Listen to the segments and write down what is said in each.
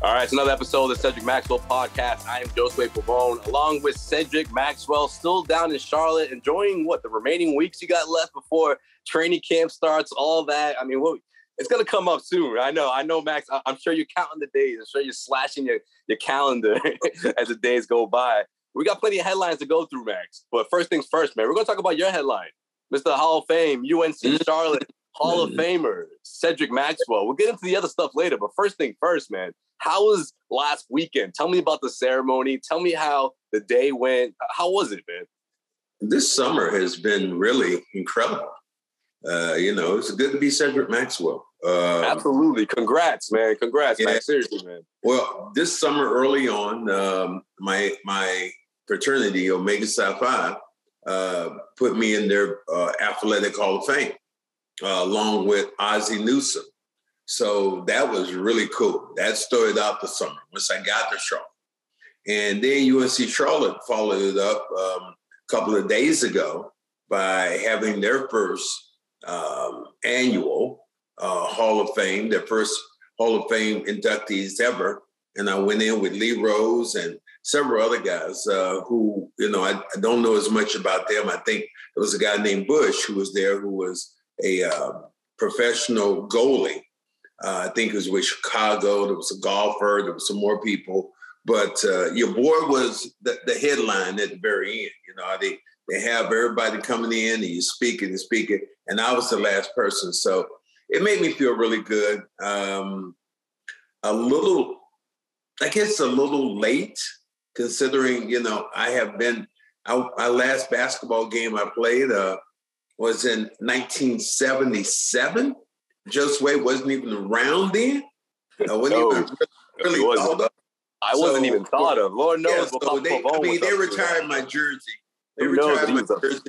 All right, it's another episode of the Cedric Maxwell Podcast. I am Josue Pavone, along with Cedric Maxwell, still down in Charlotte, enjoying the remaining weeks you got left before training camp starts, all that. I mean, it's going to come up soon. I know, Max. I'm sure you're counting the days. I'm sure you're slashing your calendar as the days go by. We got plenty of headlines to go through, Max. But first things first, man, we're going to talk about your headline. Mr. Hall of Fame, UNC Charlotte Hall of Famer, Cedric Maxwell. We'll get into the other stuff later, but first thing first, man, how was last weekend? Tell me about the ceremony. Tell me how the day went. How was it, man? This summer has been really incredible. It's good to be Cedric Maxwell. Absolutely. Congrats, man. Congrats, yeah. Max. Seriously, man. Well, this summer early on, my fraternity, Omega Psi Phi, put me in their Athletic Hall of Fame, along with Ozzie Newsome. So that was really cool. That started out the summer once I got to Charlotte. And then UNC Charlotte followed it up a couple of days ago by having their first annual Hall of Fame, their first Hall of Fame inductees ever. And I went in with Lee Rose and several other guys who, I don't know as much about them. I think there was a guy named Bush who was there, who was a professional goalie. I think it was with Chicago. There was a golfer. There was some more people. But your boy was the headline at the very end. They have everybody coming in and you speaking and speaking. And I was the last person. So it made me feel really good. A little late considering, our last basketball game I played was in 1977. Josue wasn't even around then. I wasn't even really thought of. I wasn't even thought of. Lord knows. Yeah, they retired my jersey. They retired my jersey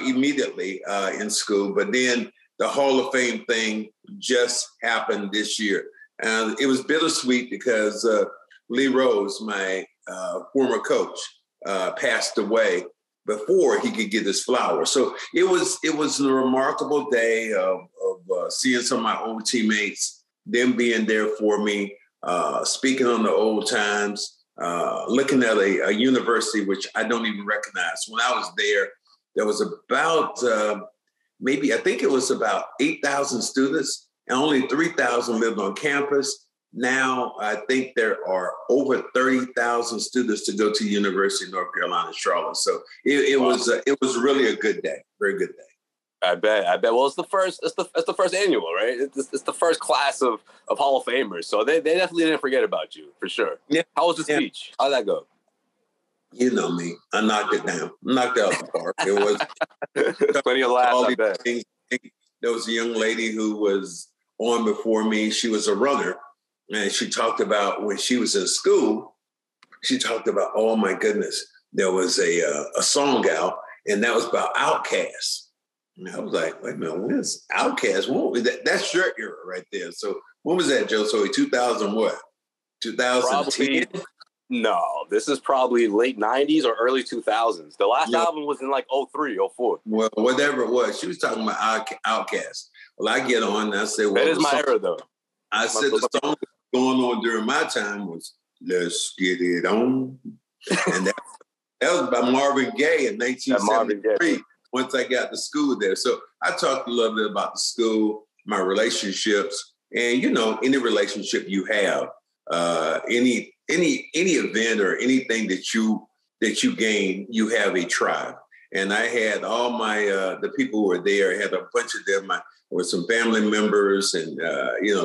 immediately in school. But then the Hall of Fame thing just happened this year. And it was bittersweet because Lee Rose, my former coach, passed away before he could get his flowers. So it was a remarkable day of seeing some of my old teammates, them being there for me, speaking on the old times, looking at a university which I don't even recognize. When I was there was about I think it was about 8,000 students, and only 3,000 lived on campus. Now, I think there are over 30,000 students to go to University of North Carolina, Charlotte. So it was really a good day, very good day. I bet. Well, it's the first annual, right? It's the first class of Hall of Famers. So they definitely didn't forget about you, for sure. Yeah. How was the speech? How'd that go? You know me. I knocked it down. Knocked it out the park. It was plenty of laughs, I bet. There was a young lady who was on before me. She was a runner. And she talked about when she was in school, she talked about, oh my goodness, there was a song out, and that was about Outkast. And I was like, wait a minute, when is Outkast? What was that? That's your era right there. So when was that, Joe? So 2000 what? 2010? No, this is probably late 90s or early 2000s. The last album was in like 03, 04. Well, whatever it was, she was talking about Outkast. Well, I get on and I say, well, that is my era though. I said the song going on during my time was "Let's Get It On," and that was by Marvin Gaye in 1973. Once I got to school there, so I talked a little bit about the school, my relationships, and any relationship you have, any event or anything that you gain, you have a tribe. And I had all my the people who were there. I had a bunch of them. With some family members and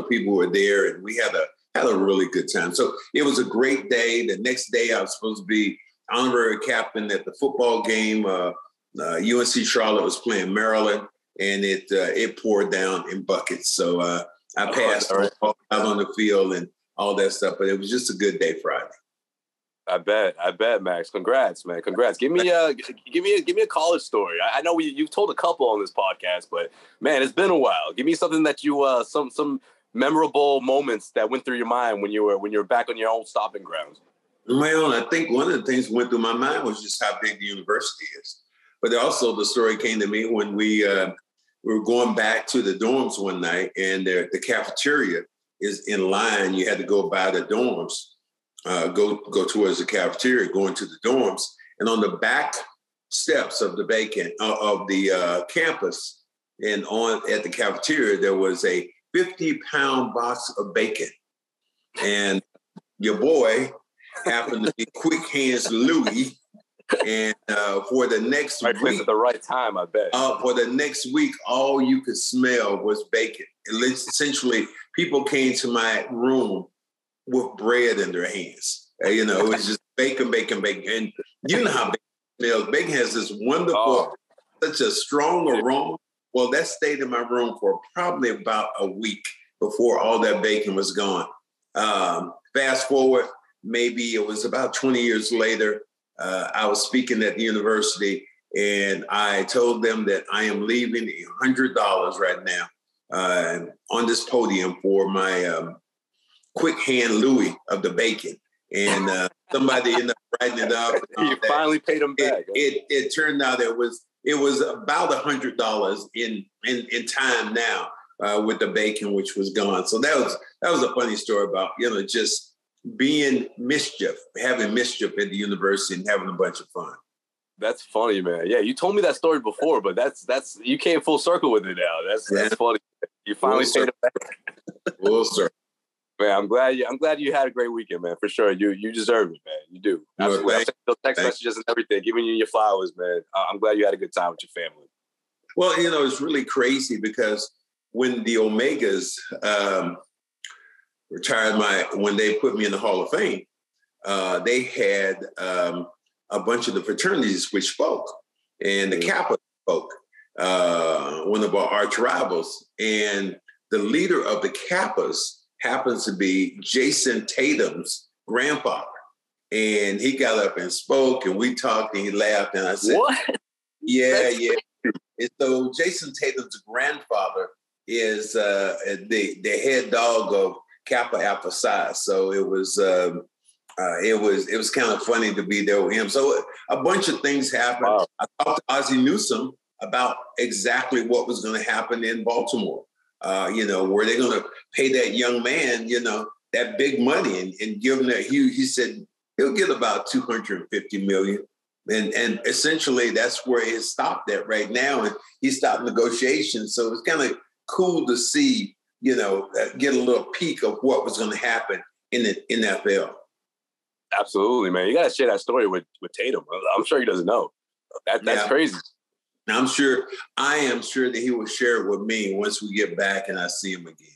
people were there, and we had a really good time. So it was a great day. The next day I was supposed to be honorary captain at the football game. UNC Charlotte was playing Maryland, and it poured down in buckets. So I passed out on the field and all that stuff. But it was just a good day Friday. I bet, Max. Congrats, man. Congrats. Give me a college story. I know you've told a couple on this podcast, but man, it's been a while. Give me something that you some memorable moments that went through your mind when you were back on your own stomping grounds. Well, I think one of the things that went through my mind was just how big the university is. But also the story came to me when we were going back to the dorms one night, and the cafeteria is in line. You had to go by the dorms, go towards the cafeteria, go into the dorms. And on the back steps of the campus and at the cafeteria, there was a 50-pound box of bacon. And your boy happened to be Quick Hands Louie. And for the next right place week, at the right time, I bet. For the next week, all you could smell was bacon. Essentially, people came to my room with bread in their hands. It was just bacon. And you know how bacon smells. Bacon has this wonderful, such a strong aroma. Well, that stayed in my room for probably about a week before all that bacon was gone. Fast forward, maybe it was about 20 years later, I was speaking at the university, and I told them that I am leaving $100 right now on this podium for my Quick Hand Louie of the bacon. And somebody ended up writing it up. You finally paid them back. It turned out it was about $100 in time now with the bacon, which was gone. So that was a funny story about just being having mischief at the university and having a bunch of fun. That's funny, man. Yeah, you told me that story before, but that's you came full circle with it now. That's funny. You finally paid it back. Full circle. Man, I'm glad you had a great weekend, man. For sure, you deserve it, man. You do. Absolutely. I sent those text messages and everything, giving you your flowers, man. I'm glad you had a good time with your family. Well, it's really crazy because when the Omegas when they put me in the Hall of Fame, they had a bunch of the fraternities which spoke, and the Kappa spoke, one of our arch rivals, and the leader of the Kappas happens to be Jason Tatum's grandfather, and he got up and spoke, and we talked, and he laughed, and I said, "What? Yeah." And so Jason Tatum's grandfather is the head dog of Kappa Alpha Psi. So it was kind of funny to be there with him. So a bunch of things happened. Wow. I talked to Ozzie Newsome about exactly what was going to happen in Baltimore. Were they going to pay that young man, that big money and give him that huge? He said he'll get about $250 million. And essentially that's where it stopped at right now. And he stopped negotiations. So it's kind of cool to see, get a little peek of what was going to happen in the NFL. Absolutely, man. You got to share that story with Tatum. I'm sure he doesn't know. That's crazy. I am sure that he will share it with me once we get back and I see him again.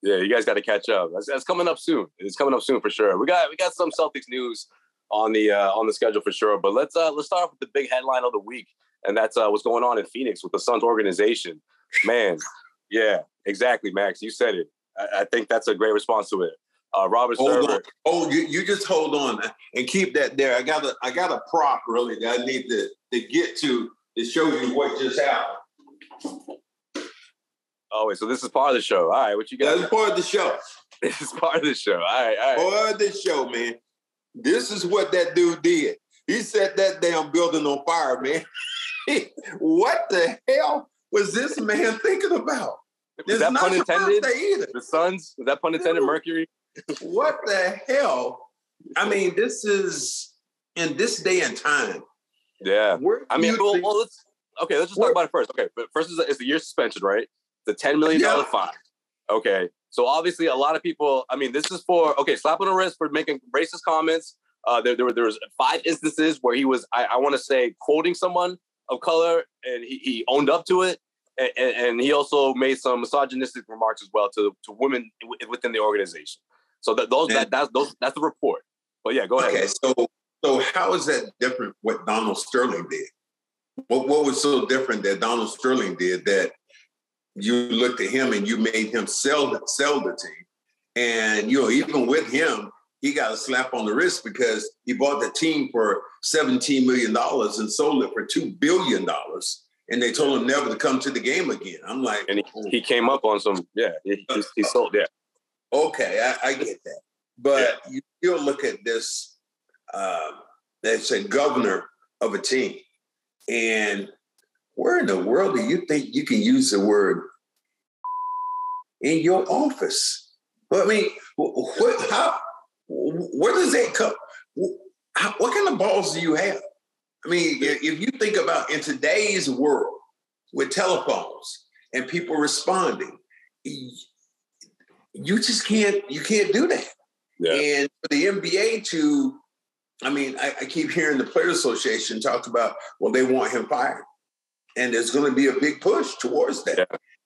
Yeah, you guys got to catch up. That's coming up soon. It's coming up soon for sure. We got some Celtics news on the schedule for sure. But let's start off with the big headline of the week, and that's what's going on in Phoenix with the Suns organization. Man, yeah, exactly, Max. You said it. I think that's a great response to it. Robert Sarver. Oh, you just hold on and keep that there. I got a prop really that I need to get to show you what just happened. Oh wait, so this is part of the show. All right, what you got? That's part of the show. This is part of the show. All right. Part of the show, man. This is what that dude did. He set that damn building on fire, man. What the hell was this man thinking about? Is that pun intended? The Suns? Is that pun intended? Mercury? What the hell? I mean, this is in this day and time. Yeah. Let's just talk about it first. Okay, but first it's the year suspension, right? It's a $10 million fine. Okay. So obviously a lot of people, this is for, slap on the wrist for making racist comments. There was 5 instances where he was, I want to say, quoting someone of color, and he owned up to it. And he also made some misogynistic remarks as well to women within the organization. So that's the report. But yeah, go ahead. Okay, so how is that different what Donald Sterling did? What was so different that Donald Sterling did that you looked at him and you made him sell the team? And even with him, he got a slap on the wrist because he bought the team for $17 million and sold it for $2 billion. And they told him never to come to the game again. I'm like, and he came up on some, he sold, yeah. Okay, I get that. But you still look at this, that's a governor of a team. And where in the world do you think you can use the word in your office? Well, I mean, where does that come? What kind of balls do you have? I mean, if you think about in today's world with telephones and people responding, you just can't do that. Yeah. And for the NBA to, I mean, I keep hearing the Players Association talk about, well, they want him fired. And there's going to be a big push towards that. Yeah.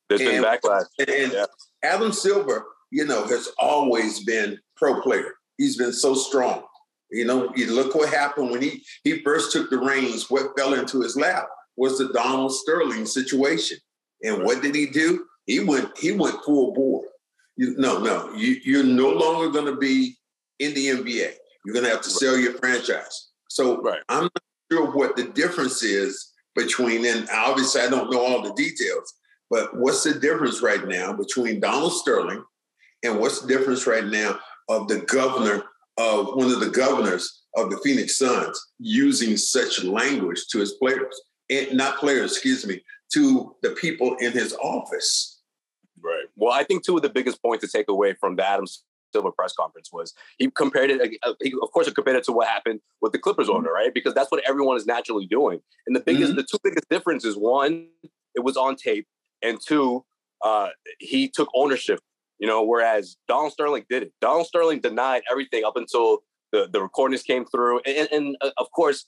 There's been backlash. And Adam Silver, has always been pro player. He's been so strong. You look what happened when he first took the reins. What fell into his lap was the Donald Sterling situation. And what did he do? He went full bore. You're no longer going to be in the NBA. You're going to have to sell your franchise. So I'm not sure what the difference is between, and obviously I don't know all the details, but what's the difference right now between Donald Sterling and what's the difference right now of the governor of one of the governors of the Phoenix Suns using such language to his players, and not players, to the people in his office. Right. Well, I think two of the biggest points to take away from the Adam Silver press conference was he compared it. He compared it to what happened with the Clippers owner, right? Because that's what everyone is naturally doing. And the two biggest differences: one, it was on tape, and two, he took ownership. Whereas Donald Sterling did it. Donald Sterling denied everything up until the recordings came through. And of course,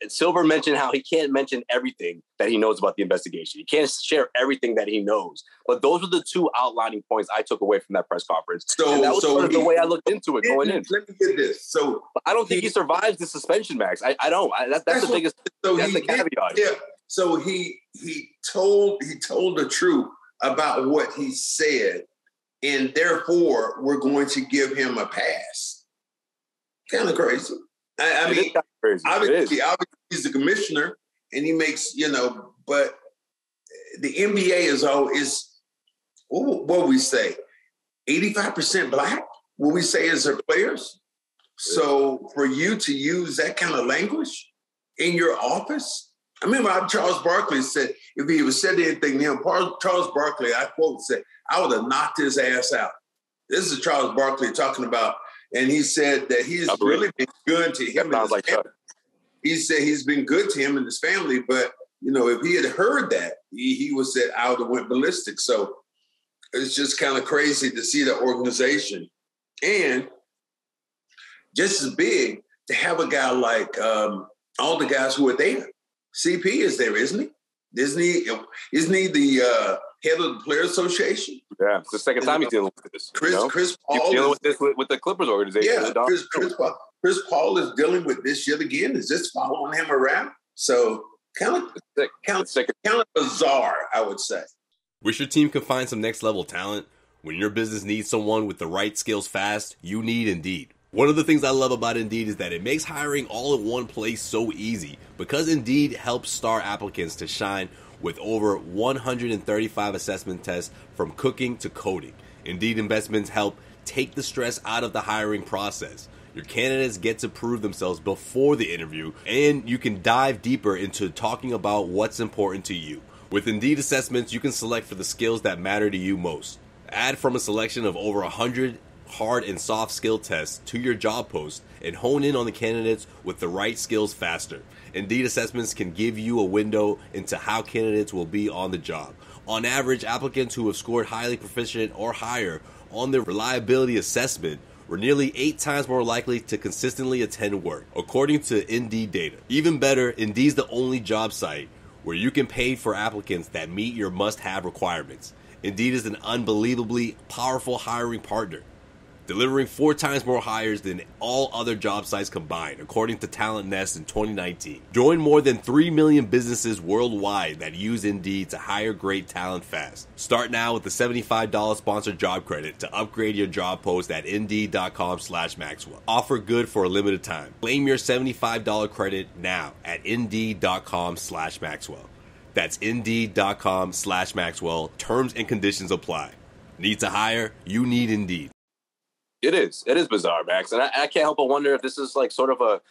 Silver mentioned how he can't mention everything that he knows about the investigation. He can't share everything that he knows. But those were the two outlining points I took away from that press conference. And that was sort of the way I looked into it going in. Let me get this. So I don't think he survives the suspension, Max. I don't. That's the biggest. That's the caveat. Yeah. So he told the truth about what he said. And therefore, we're going to give him a pass. Kind of crazy. I mean, obviously, he's the commissioner, and he makes, but the NBA is what we say, 85% black, what we say is their players. So for you to use that kind of language in your office, I remember Charles Barkley said, if he was said anything to him, Charles Barkley, I quote, said, I would have knocked his ass out. This is Charles Barkley talking about, and he said that he's really been good to him and his family. He said he's been good to him and his family, but, if he had heard that, he would said, I would have went ballistic. So it's just kind of crazy to see the organization. And just as big to have a guy like all the guys who are there. CP is there, isn't he? Isn't he the head of the Players Association? Yeah, it's the second time he's dealing with this. Chris Paul he's dealing with this with the Clippers organization. Yeah, Chris Paul is dealing with this yet again. Is just following him around? So kind of bizarre, I would say. Wish your team could find some next level talent. When your business needs someone with the right skills fast, you need Indeed. One of the things I love about Indeed is that it makes hiring all in one place so easy, because Indeed helps star applicants to shine with over 135 assessment tests from cooking to coding. Indeed investments help take the stress out of the hiring process. Your candidates get to prove themselves before the interview, and you can dive deeper into talking about what's important to you. With Indeed assessments, you can select for the skills that matter to you most. Add from a selection of over 100 hard and soft skill tests to your job post and hone in on the candidates with the right skills faster. Indeed assessments can give you a window into how candidates will be on the job. On average, applicants who have scored highly proficient or higher on the reliability assessment were nearly 8 times more likely to consistently attend work, according to Indeed data. Even better, Indeed's the only job site where you can pay for applicants that meet your must-have requirements. Indeed is an unbelievably powerful hiring partner, delivering 4 times more hires than all other job sites combined, according to Talent Nest in 2019. Join more than 3 million businesses worldwide that use Indeed to hire great talent fast. Start now with the $75 sponsored job credit to upgrade your job post at Indeed.com/Maxwell. Offer good for a limited time. Claim your $75 credit now at Indeed.com/Maxwell. That's Indeed.com/Maxwell. Terms and conditions apply. Need to hire? You need Indeed. It is bizarre, Max. And I can't help but wonder if this is like sort of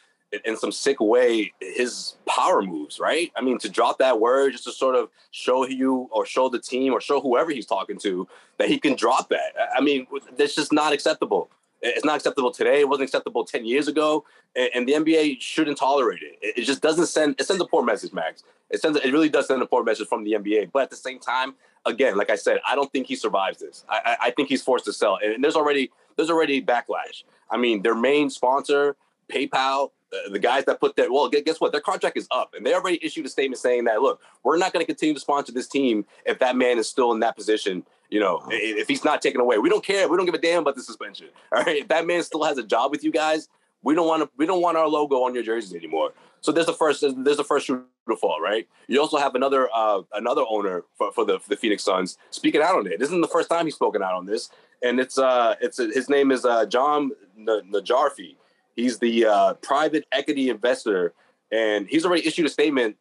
in some sick way his power moves, right? I mean, to drop that word just to sort of show you or show the team or show whoever he's talking to that he can drop that. I mean, that's just not acceptable. It's not acceptable today. It wasn't acceptable 10 years ago. And the NBA shouldn't tolerate it. It just doesn't send a poor message, Max. It really does send a poor message from the NBA. But at the same time, again, like I said, I don't think he survives this. I think he's forced to sell. And there's already backlash. I mean, their main sponsor, PayPal, the guys that put guess what? Their contract is up. And they already issued a statement saying that, look, we're not going to continue to sponsor this team if that man is still in that position. You know, if he's not taken away. We don't care. We don't give a damn about the suspension. All right. If that man still has a job with you guys, we don't want our logo on your jerseys anymore. So there's the first shoe to fall, right? You also have another owner for the Phoenix Suns speaking out on it. This isn't the first time he's spoken out on this. And his name is John Najarfi. He's the private equity investor, and he's already issued a statement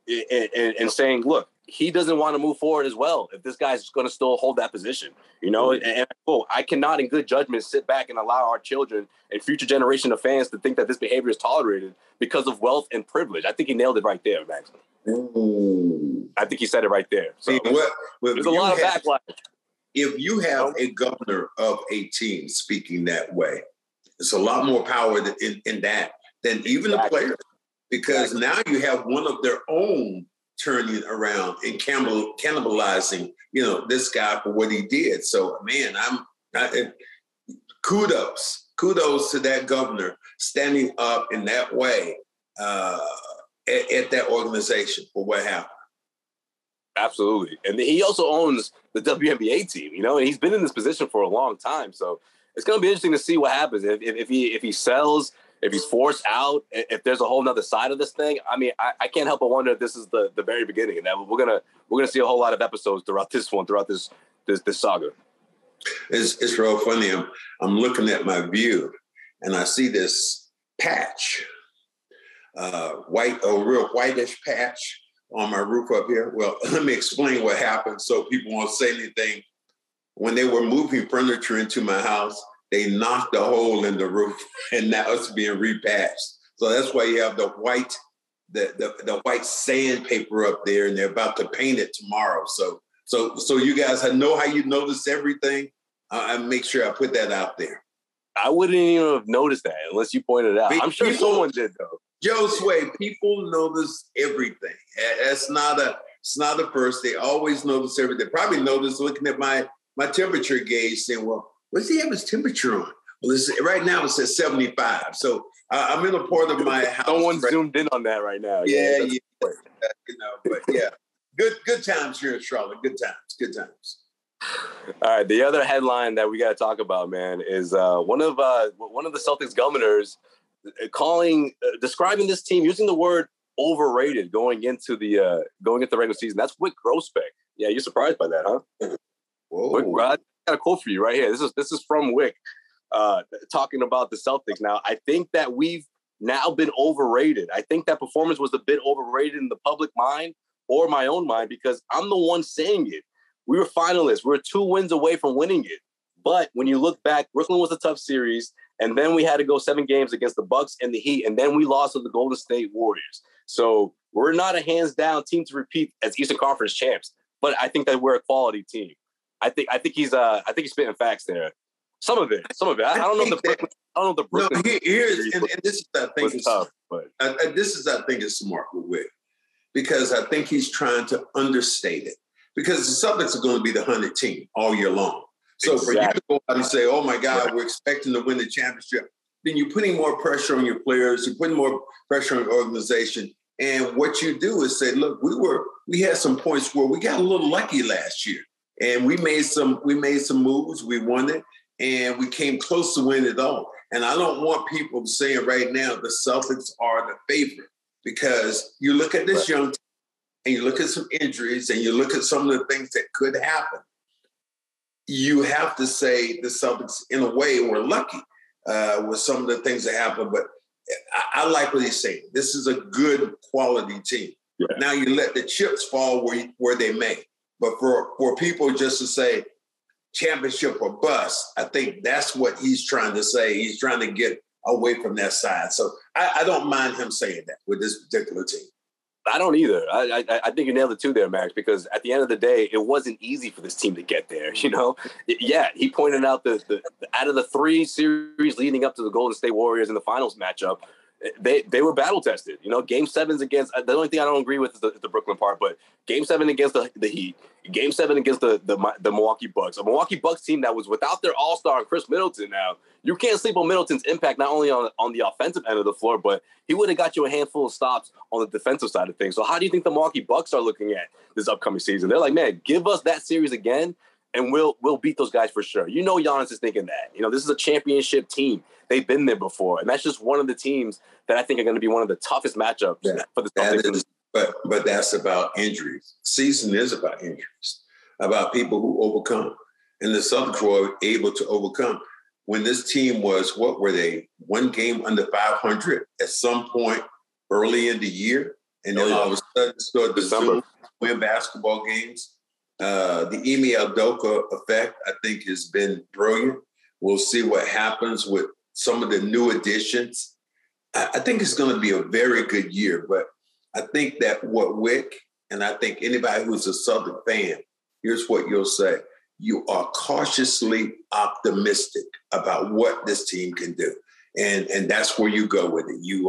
and saying, look, he doesn't want to move forward as well if this guy's going to still hold that position, you know. And I cannot in good judgment sit back and allow our children and future generation of fans to think that this behavior is tolerated because of wealth and privilege. I think he nailed it right there, Max. I think he said it right there. So there's a lot of backlash. If you have a governor of a team speaking that way, it's a lot more power in that than even the players, because now you have one of their own turning around and cannibalizing, you know, this guy for what he did. So, man, kudos to that governor standing up in that way at that organization for what happened. Absolutely. And he also owns the WNBA team, you know, and he's been in this position for a long time. So it's going to be interesting to see what happens if he sells, if he's forced out, if there's a whole nother side of this thing. I mean, I can't help but wonder if this is the very beginning, and that we're gonna see a whole lot of episodes throughout this saga. It's real funny. I'm looking at my view, and I see this patch, a real whitish patch on my roof up here. Well, let me explain what happened so people won't say anything. When they were moving furniture into my house, they knocked a hole in the roof, and now it's being repatched. So that's why you have the white sandpaper up there, and they're about to paint it tomorrow. So you guys, I know how you notice everything. I make sure I put that out there. I wouldn't even have noticed that unless you pointed it out. I'm sure someone did, though. Joe Sway, people notice everything. It's not a first. They always notice everything. They probably notice looking at my temperature gauge, saying, "Well, what's he have his temperature on?" Well, right now it says 75. So I'm in a part of my house. Someone zoomed in on that right now. Yeah. But yeah, good times here in Charlotte. Good times. All right. The other headline that we got to talk about, man, is one of the Celtics governors describing this team using the word overrated going into the regular season. That's Wyc Grousbeck. Yeah, you're surprised by that, huh? Whoa. Wyc, I got a quote for you right here. This is from Wyc talking about the Celtics. Now, I think that we've now been overrated. I think that performance was a bit overrated in the public mind or my own mind because I'm the one saying it. We were finalists. We were 2 wins away from winning it. But when you look back, Brooklyn was a tough series, and then we had to go 7 games against the Bucks and the Heat, and then we lost to the Golden State Warriors. So we're not a hands-down team to repeat as Eastern Conference champs, but I think that we're a quality team. I think he's spitting facts there. Some of it. I don't know if the Brooklyn. No, and this is I think was tough, but this is I think is smart with Wyc, because I think he's trying to understate it, because the Celtics are going to be the 100 team all year long. So for you to go out and say, "Oh my God, we're expecting to win the championship," then you're putting more pressure on your players. You're putting more pressure on the organization. And what you do is say, "Look, we had some points where we got a little lucky last year, and we made some moves. We won it, and we came close to winning it all." And I don't want people saying right now the Celtics are the favorite, because you look at this young team and you look at some injuries and you look at some of the things that could happen. You have to say the Celtics, in a way, were lucky with some of the things that happened. But I like what he's saying. This is a good quality team. Yeah. Now you let the chips fall where they may. But for people just to say championship or bust, I think that's what he's trying to say. He's trying to get away from that side. So I don't mind him saying that with this particular team. I don't either. I think you nailed it too there, Max, because at the end of the day, it wasn't easy for this team to get there. Yeah, he pointed out the out of the 3 series leading up to the Golden State Warriors in the finals matchup, they were battle tested. Game 7s against the only thing I don't agree with is the Brooklyn part, but Game 7 against the Heat, Game 7 against the Milwaukee Bucks, a Milwaukee Bucks team that was without their all-star Chris Middleton. Now you can't sleep on Middleton's impact not only on the offensive end of the floor, but he would have got you a handful of stops on the defensive side of things. So how do you think the Milwaukee Bucks are looking at this upcoming season? They're like, man, give us that series again, and we'll beat those guys for sure. Giannis is thinking that. This is a championship team. They've been there before, and that's just one of the teams that I think are going to be one of the toughest matchups for the Celtics. But that's about injuries. Season is about injuries, about people who overcome, and the Celtics were able to overcome. When this team was, what were they? 1 game under 500 at some point early in the year, and then all of a sudden started to win basketball games. The Ime Udoka effect, I think, has been brilliant. We'll see what happens with some of the new additions. I think it's going to be a very good year, but I think that what Wyc, and I think anybody who's a Southern fan, here's what you'll say. You are cautiously optimistic about what this team can do. And that's where you go with it. You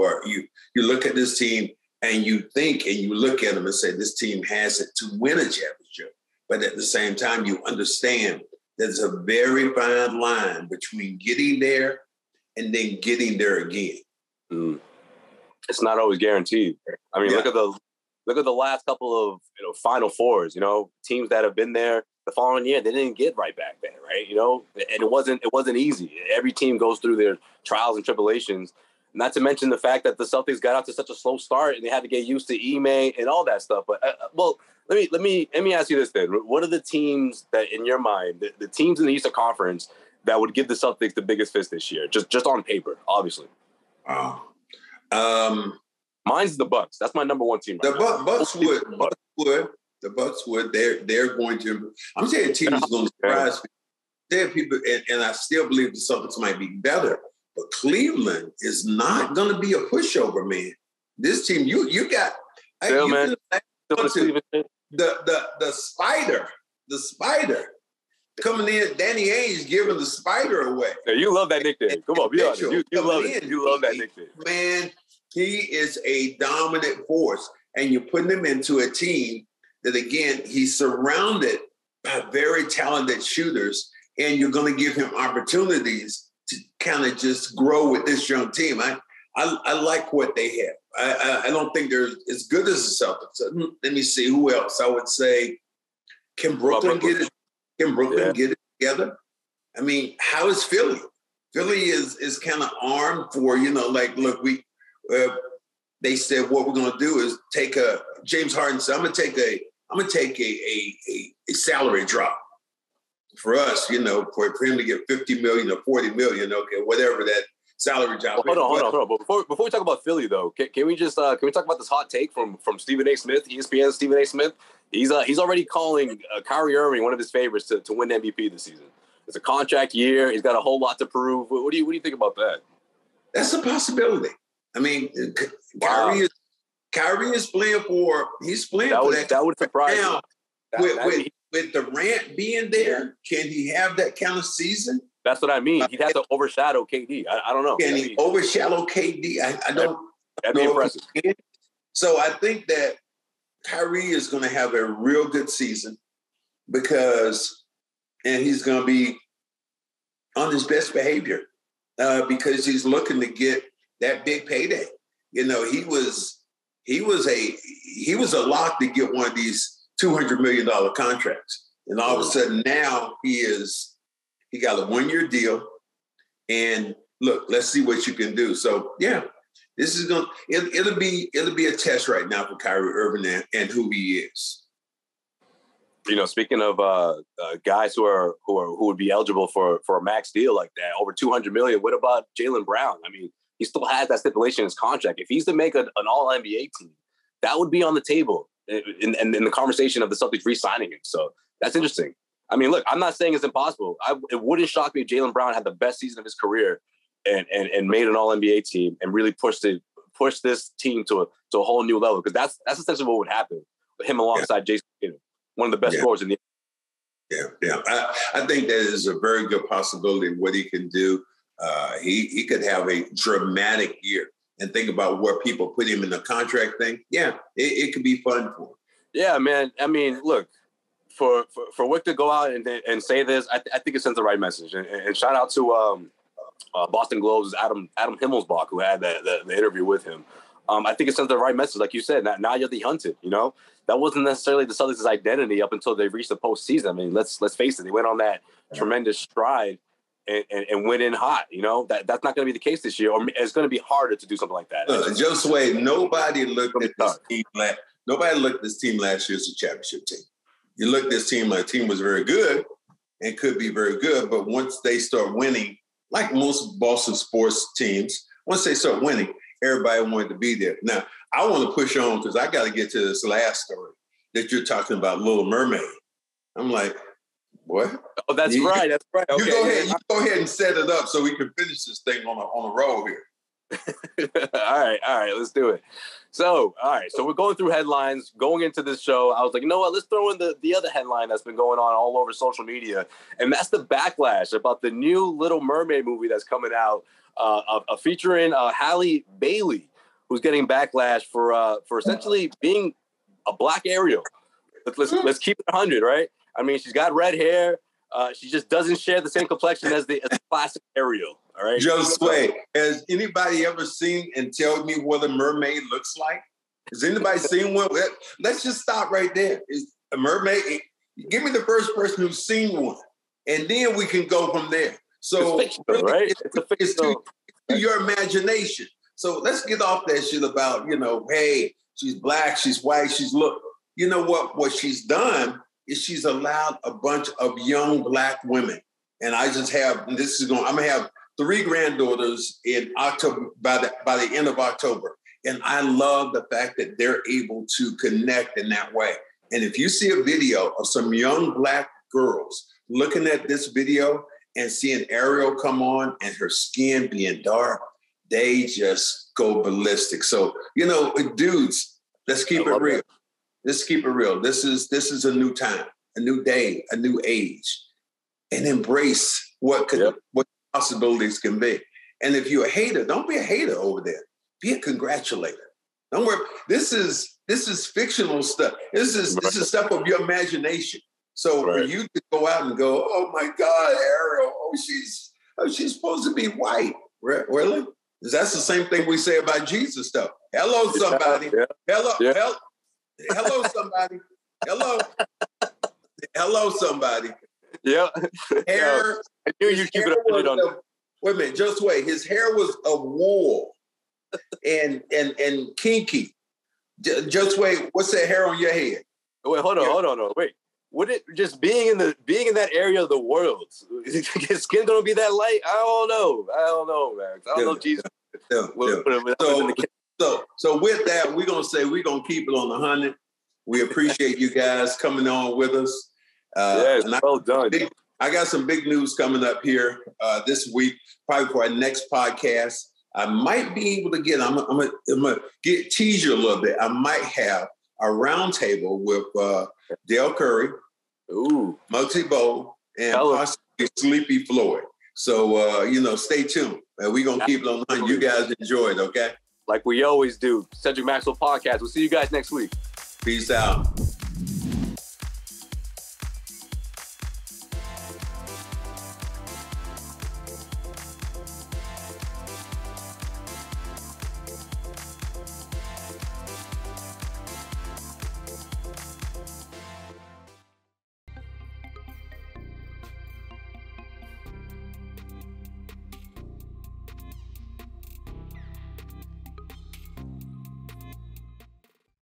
look at this team and you think and you look at them and say, this team has it to win a championship. But at the same time, you understand there's a very fine line between getting there and then getting there again. It's not always guaranteed. I mean, look at the last couple of Final Fours. Teams that have been there the following year, they didn't get right back there, right? And it wasn't easy. Every team goes through their trials and tribulations. Not to mention the fact that the Celtics got out to such a slow start and they had to get used to Ime and all that stuff. But let me ask you this then: what are the teams that, in your mind, the teams in the Eastern Conference that would give the Celtics the biggest fist this year, just on paper, obviously? Mine's the Bucks. That's my number 1 team. Right the Bucks would. The Bucks would. They're going to. I'm saying a team is going to surprise me. There are people, and I still believe the Celtics might be better, but Cleveland is not going to be a pushover, man. This team, you got. Still, man. The spider coming in. Danny Ainge giving the spider away. Yeah, you love that nickname. Come on, be honest. You love it. You love that nickname. Man, he is a dominant force, and you're putting him into a team that, again, he's surrounded by very talented shooters, and you're going to give him opportunities to kind of just grow with this young team. I like what they have. I don't think they're as good as the Celtics. Let me see who else. I would say, can Brooklyn get it? Can Brooklyn get it together? I mean, how is Philly? Philly is kind of armed for, look, they said what we're going to do is take James Harden said, I'm going to take a salary drop for us, for him to get $50 million or $40 million, okay, whatever that salary job. Well, hold on. But before we talk about Philly, though, can we just talk about this hot take from Stephen A. Smith, ESPN's Stephen A. Smith? He's already calling Kyrie Irving one of his favorites to win MVP this season. It's a contract year. He's got a whole lot to prove. What do you think about that? That's a possibility. I mean, Kyrie is playing for. He's playing for that. That would surprise me. With Durant being there, can he have that kind of season? That's what I mean. He'd have to overshadow KD. I don't know. Can he overshadow KD? I don't. That'd be impressive. So I think that Kyrie is going to have a real good season and he's going to be on his best behavior because he's looking to get that big payday. He was a lock to get one of these $200 million contracts. And all of a sudden now he got a 1-year deal. And look, let's see what you can do. So yeah, this is it'll be a test right now for Kyrie Irving and who he is. Speaking of guys who would be eligible for a max deal like that, over $200 million. What about Jaylen Brown? I mean, he still has that stipulation in his contract. If he's to make an All-NBA team, that would be on the table in the conversation of the Celtics re-signing him. So that's interesting. I mean, look, I'm not saying it's impossible. It wouldn't shock me if Jaylen Brown had the best season of his career and made an All-NBA team and really pushed this team to a whole new level, because that's essentially what would happen with him alongside Jason Tatum, one of the best scorers in the I think that is a very good possibility of what he can do. He could have a dramatic year. And think about where people put him in the contract thing. Yeah, it could be fun for him. Yeah, man. I mean, look, for Wyc to go out and say this, I think it sends the right message. And shout out to Boston Globe's Adam Himmelsbach, who had the interview with him. I think it sends the right message. Like you said, now you're the hunted, you know? That wasn't necessarily the Celtics' identity up until they reached the postseason. I mean, let's face it. They went on that tremendous stride and went in hot, you know? That's not going to be the case this year. Or it's going to be harder to do something like that. Just wait. Nobody looked at this team last year as a championship team. You looked at this team like the team was very good and could be very good, but once they start winning, like most Boston sports teams, once they start winning, everybody wanted to be there. Now, I want to push on because I got to get to this last story that you're talking about, Little Mermaid. I'm like, what? Oh, that's right. That's right. Okay. You go ahead and set it up so we can finish this thing on a roll here. All right, let's do it. So we're going through headlines. Going into this show, I was like, you know what? Let's throw in the other headline that's been going on all over social media, and that's the backlash about the new Little Mermaid movie that's coming out, featuring Halle Bailey, who's getting backlash for essentially being a black Ariel. Let's keep it 100, right? I mean, she's got red hair. She just doesn't share the same complexion as the classic Ariel. All right. Just wait. Has anybody ever seen and tell me what a mermaid looks like? Has anybody seen one? Let's just stop right there. Is a mermaid? Give me the first person who's seen one, and then we can go from there. So, it's fictional, right? It's to your imagination. So let's get off that shit about, hey, she's black, she's white, she's look. You know what? What she's done is she's allowed a bunch of young black women, and I'm gonna have 3 granddaughters in October by the end of October. And I love the fact that they're able to connect in that way. And if you see a video of some young black girls looking at this video and seeing Ariel come on and her skin being dark, they just go ballistic. So, dudes, let's keep it real. Let's keep it real. This is a new time, a new day, a new age, and embrace what possibilities can be. And if you're a hater, don't be a hater over there. Be a congratulator. Don't worry. This is fictional stuff. This is stuff of your imagination. So for you to go out and go, oh my God, Ariel, she's supposed to be white. Really? That's the same thing we say about Jesus stuff. Hello, somebody. Hello, somebody. Hello, somebody. Yeah. Hair. I knew you keep it on. Wait a minute. Just wait. His hair was of wool and kinky. Just wait. What's that hair on your head? Wait, hold on. Wait. Would it just being in that area of the world? Is his skin gonna be that light? I don't know, man. I don't know if Jesus. So with that, we're gonna keep it on 100. We appreciate you guys coming on with us. Well done. I got some big news coming up here this week, probably for our next podcast. I might be able to get. I'm gonna tease you a little bit. I might have a roundtable with Dale Curry, Muggsy Bogues, and possibly Sleepy Floyd. So stay tuned. We're gonna keep it on 100. You guys enjoy it, okay? Like we always do. Cedric Maxwell Podcast. We'll see you guys next week. Peace out.